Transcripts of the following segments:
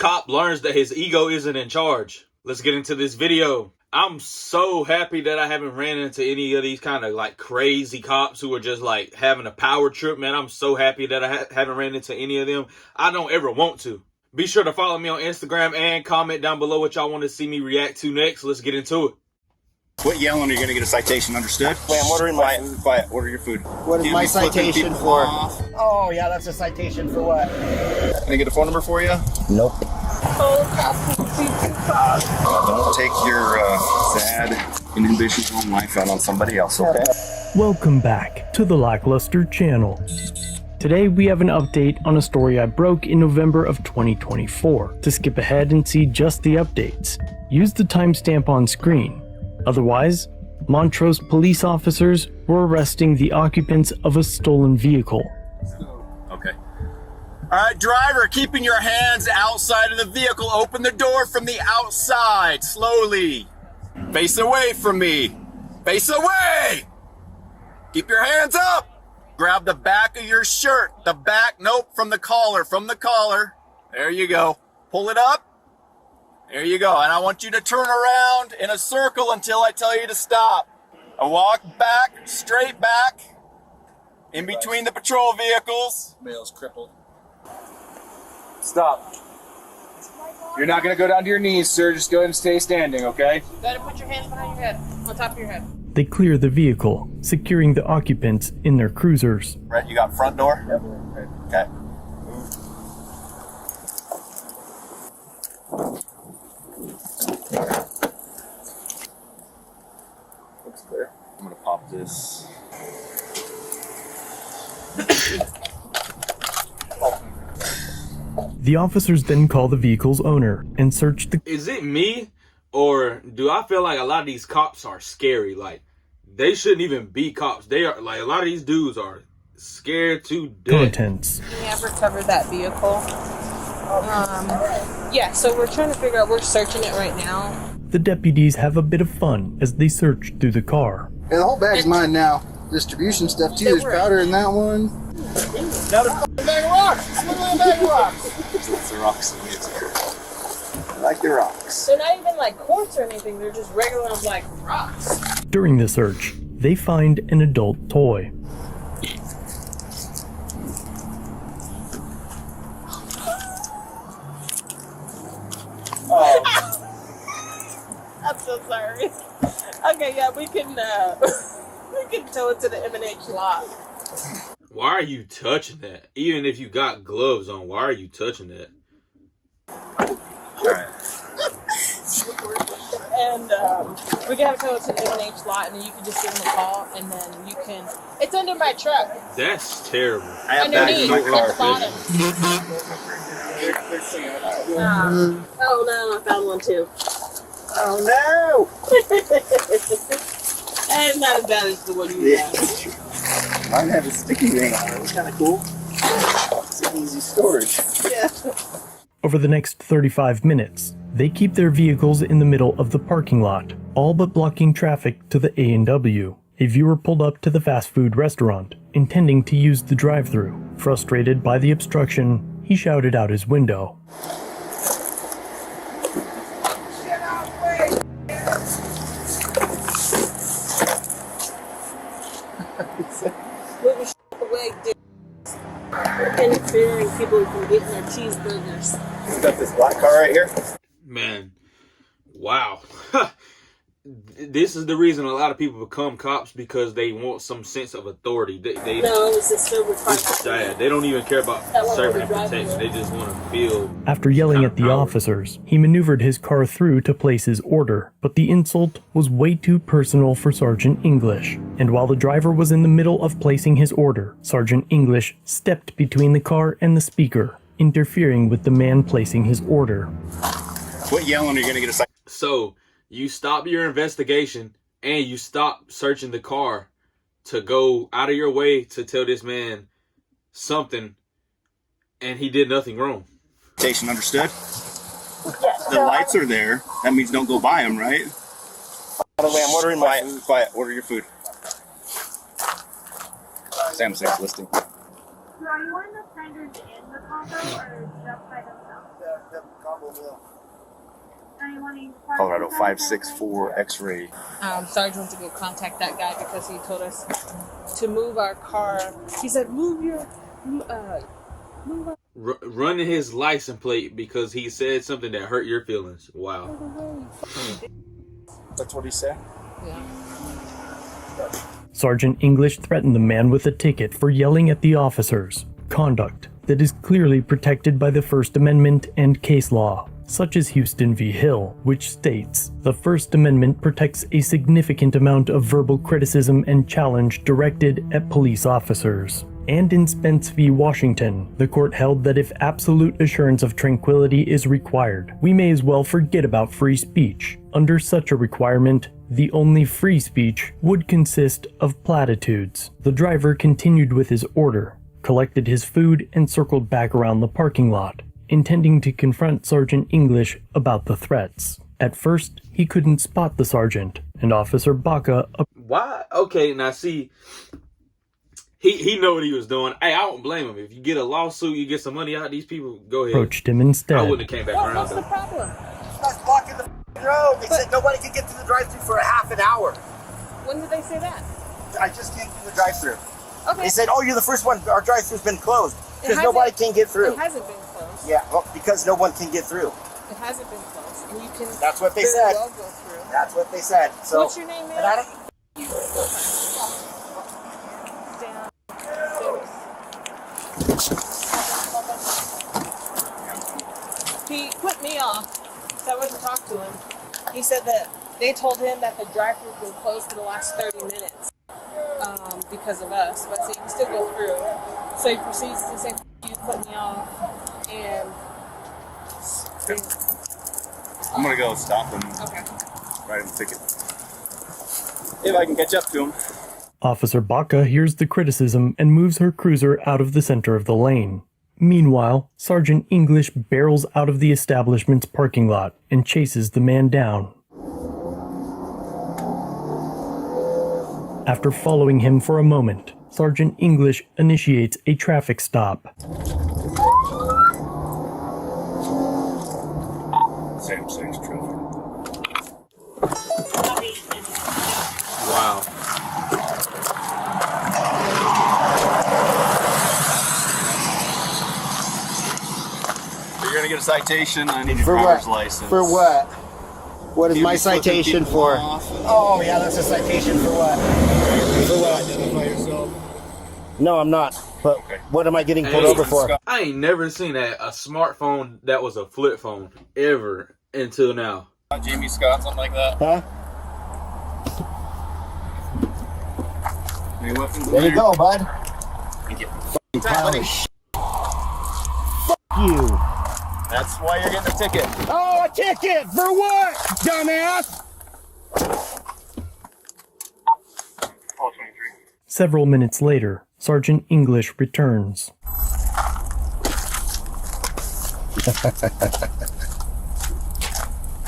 cop learns that his ego isn't in charge. Let's get into this video. I'm so happy that I haven't ran into any of these kind of like crazy cops who are just like having a power trip, man. I'm so happy that I haven't ran into any of them. I don't ever want to. Be sure to follow me on Instagram and comment down below what y'all want to see me react to next. Let's get into it. Quit yelling or you're going to get a citation, understood? Wait, I'm ordering my food. Quiet, order your food. What is my citation for? Off. Oh, yeah, that's a citation for what? Can I get a phone number for you? Nope. Don't take your sad inhibitions home life out on somebody else, okay? Welcome back to the Lackluster channel. Today we have an update on a story I broke in November of 2024. To skip ahead and see just the updates, use the timestamp on screen. Otherwise, Montrose police officers were arresting the occupants of a stolen vehicle. Okay. All right, driver, keeping your hands outside of the vehicle. Open the door from the outside, slowly. Face away from me. Face away! Keep your hands up! Grab the back of your shirt. The back, nope, from the collar, There you go. Pull it up. There you go. And I want you to turn around in a circle until I tell you to stop. I walk back, straight back, in between the patrol vehicles. Male's crippled. Stop. You're not going to go down to your knees, sir. Just go ahead and stay standing, okay? You gotta put your hands behind your head, on top of your head. They clear the vehicle, securing the occupants in their cruisers. Brett, you got front door? Yep. Okay. Looks clear. I'm going to pop this. The officers then call the vehicle's owner and search the... Is it me, or do I feel like a lot of these cops are scary? Like, they shouldn't even be cops. They are, like, a lot of ththese dudes are scared to death. contents. We have recovered that vehicle. Yeah, so we're trying to figure out, we're searching it right now. The deputies have a bit of fun as they search through the car. Yeah, the whole bag's mine now. Distribution stuff too. There's powder in that one. Another bag of rocks. It's literally a bag of rocks. It's the rocks in music. I like the rocks. They're not even like quartz or anything, they're just regular like rocks. During the search, they find an adult toy. Oh. I'm so sorry. Okay, yeah, we can tow it to the M&H lot. Why are you touching that? Even if you got gloves on, why are you touching that? And we can have it towed to the M&H lot, and then you can just give them a call, and then you can... It's under my truck. That's terrible. I have bags in my Underneath, car. at the bottom. Oh no, I found one too. Oh no! And not as bad as the one you had. Mine had a sticky ring on it. It was kind of cool. It's an easy storage. Yeah. Over the next 35 minutes, they keep their vehicles in the middle of the parking lot, all but blocking traffic to the A&W. A viewer pulled up to the fast food restaurant, intending to use the drive-thru. Frustrated by the obstruction, he shouted out his window. Move your away, dude. Interfering people from getting their cheeseburgers. We got this black car right here. Man, wow. This is the reason a lot of people become cops, because they want some sense of authority. No, it was a silver car. It's sad. They don't even care about serving and protection. They just want to feel... After yelling at the officers, he maneuvered his car through to place his order, but the insult was way too personal for Sergeant English. And while the driver was in the middle of placing his order, Sergeant English stepped between the car and the speaker, interfering with the man placing his order. Quit yelling or you're going to get a citation. So, you stop your investigation and you stop searching the car to go out of your way to tell this man something, and he did nothing wrong. Citation, understood? The lights are there. That means don't go by them, right? By the way, I'm ordering my food. Quiet. Order your food. Sam 6 listing. So are you wanting the strangers in the condo or just by themselves? Colorado 564 X-ray. Sergeant went to go contact that guy because he told us to move our car. He said, move our... Running his license plate because he said something that hurt your feelings. Wow. That's what he said? Yeah. Sergeant English threatened the man with a ticket for yelling at the officers, conduct that is clearly protected by the First Amendment and case law, such as Houston v. Hill, which states, "The First Amendment protects a significant amount of verbal criticism and challenge directed at police officers." And in Spence v. Washington, the court held that if absolute assurance of tranquility is required, we may as well forget about free speech. Under such a requirement, the only free speech would consist of platitudes. The driver continued with his order, collected his food, and circled back around the parking lot, intending to confront Sergeant English about the threats. At first, he couldn't spot the sergeant, and Officer Baca Why? Okay, now see, he know what he was doing. Hey, I don't blame him. If you get a lawsuit, you get some money out of these people, go ahead. approached him instead. I wouldn't have came back around What's the though. problem? Guys blocking the road. They said nobody could get through the drive-thru for a half an hour. When did they say that? I just came through the drive-thru. Okay. They said, "Oh, you're the first one. Our drive-thru's been closed because hasn't- nobody can get through." It hasn't been closed. Yeah, well, because no one can get through. It hasn't been closed. And you can That's what they very said. well go through. That's what they said. So, What's your name, man? and I don't, Down. He put me off, so I wouldn't talk to him. He said that they told him that the drive-thru was closed for the last 30 minutes because of us, but so you can still go through. So he proceeds to say, "You put me off," and I'm gonna go stop him, okay. write him a ticket. If I can catch up to him. Officer Baca hears the criticism and moves her cruiser out of the center of the lane. Meanwhile, Sergeant English barrels out of the establishment's parking lot and chases the man down. After following him for a moment, Sergeant English initiates a traffic stop. Same sex traffic. Wow. You're gonna get a citation. I need your For driver's what? license. For what? What is You'll my be flipping citation people for? off. Oh, yeah, that's a citation for what? For what? Identify yourself. No, I'm not. But Okay. what am I getting pulled Hey, over for? I ain't never seen a smartphone that was a flip phone ever until now. Jamie Scott, something like that. Huh? Any weapons? There you go, bud. Thank you. Pile of sh- Fuck you. That's why you're getting a ticket. Oh, a ticket! For what, dumbass? Several minutes later, Sergeant English returns.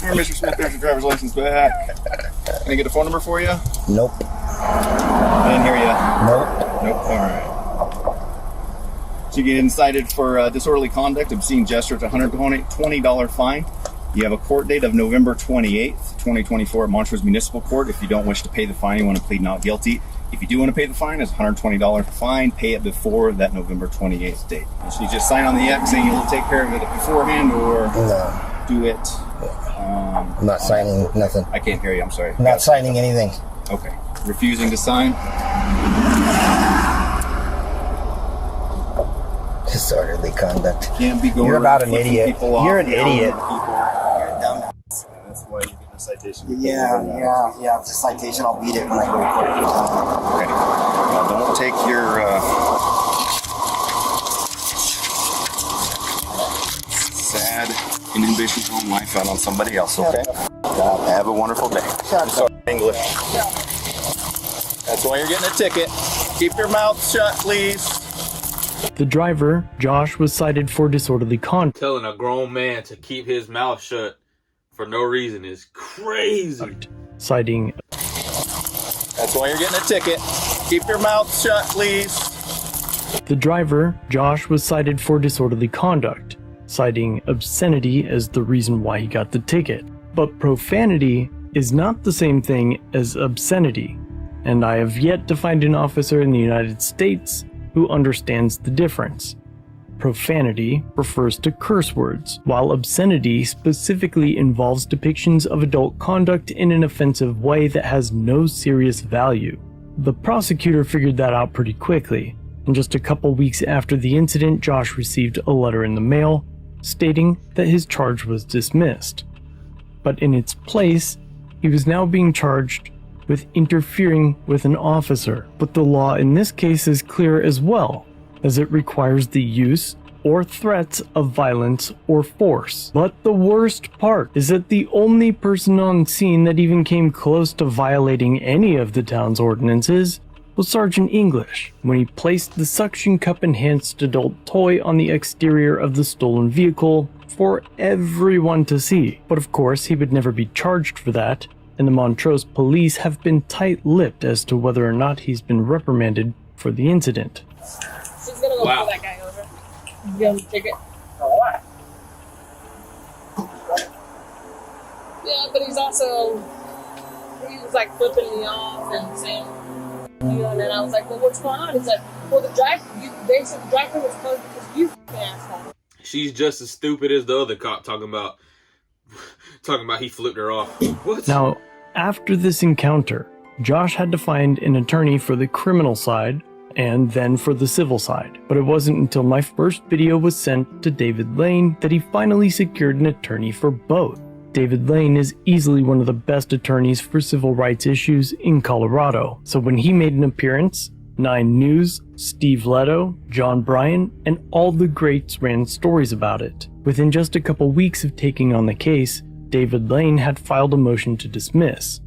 Here, Mr. Smith, there's your driver's license back. Can I get a phone number for you? Nope. I didn't hear you. Nope. Nope. All right. So you get indicted for disorderly conduct, obscene gesture. It's a $120 fine. You have a court date of November 28th, 2024 at Montrose Municipal Court. If you don't wish to pay the fine, you want to plead not guilty. If you do want to pay the fine, it's $120 fine. Pay it before that November 28th date. So you just sign on the X saying you'll take care of it beforehand, or No. do it. I'm not signing nothing. I can't hear you. I'm sorry. I'm not signing anything. Okay. Refusing to sign. Disorderly conduct. Can't be going. You're about an flipping idiot. people off, You're an yelling idiot. at people. You're a dumbass. That's why you're getting a citation. Yeah. If it's a citation, I'll beat it when I go to court. Okay. Now don't take your sad inhibition home life out on somebody else, okay? Have a wonderful day. Sorry, English. That's why you're getting a ticket. Keep your mouth shut, please. The driver, Josh, was cited for disorderly conduct. Telling a grown man to keep his mouth shut for no reason is crazy. Citing That's why you're getting a ticket. Keep your mouth shut, please. the driver, Josh, was cited for disorderly conduct, citing obscenity as the reason why he got the ticket. But profanity is not the same thing as obscenity, and I have yet to find an officer in the United States who understands the difference. Profanity refers to curse words, while obscenity specifically involves depictions of adult conduct in an offensive way that has no serious value. The prosecutor figured that out pretty quickly, and just a couple weeks after the incident, Josh received a letter in the mail stating that his charge was dismissed. But in its place, he was now being charged with interfering with an officer. But the law in this case is clear as well, as it requires the use or threats of violence or force. But the worst part is that the only person on scene that even came close to violating any of the town's ordinances was Sergeant English, when he placed the suction cup enhanced adult toy on the exterior of the stolen vehicle for everyone to see. But of course, he would never be charged for that, and the Montrose police have been tight-lipped as to whether or not he's been reprimanded for the incident. She's gonna go pull that guy over. Give him a ticket. For what? Yeah, but he was like flipping me off and saying, and then I was like, well, what's going on? He's like, well, they said the drive-thru was closed because you asshole. She's just as stupid as the other cop talking about he flipped her off. What? Now, after this encounter, Josh had to find an attorney for the criminal side and then for the civil side. But it wasn't until my first video was sent to David Lane that he finally secured an attorney for both. David Lane is easily one of the best attorneys for civil rights issues in Colorado. So when he made an appearance, 9 News, Steve Leto, John Bryan, and all the greats ran stories about it. Within just a couple weeks of taking on the case, David Lane had filed a motion to dismiss.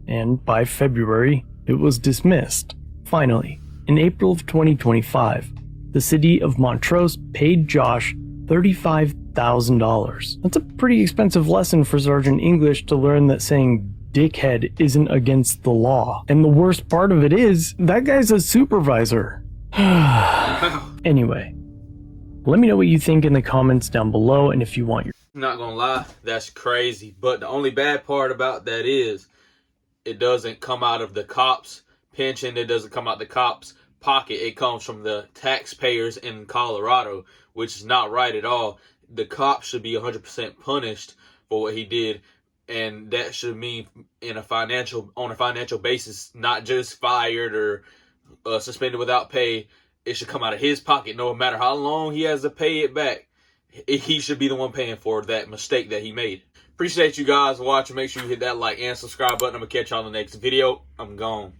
And by February, it was dismissed. Finally, in April of 2025, the city of Montrose paid Josh $35,000. That's a pretty expensive lesson for Sergeant English to learn that saying dickhead isn't against the law. And the worst part of it is, that guy's a supervisor. Anyway, let me know what you think in the comments down below, and if you want your... Not gonna lie, that's crazy. But the only bad part about that is, it doesn't come out of the cops' pension, it doesn't come out the cops' pocket, it comes from the taxpayers in Colorado, which is not right at all. The cop should be 100% punished for what he did, and that should mean on a financial basis, not just fired or suspended without pay. It should come out of his pocket, no matter how long he has to pay it back. He should be the one paying for that mistake that he made. Appreciate you guys watching. Make sure you hit that like and subscribe button. I'm gonna catch y'all in the next video. I'm gone.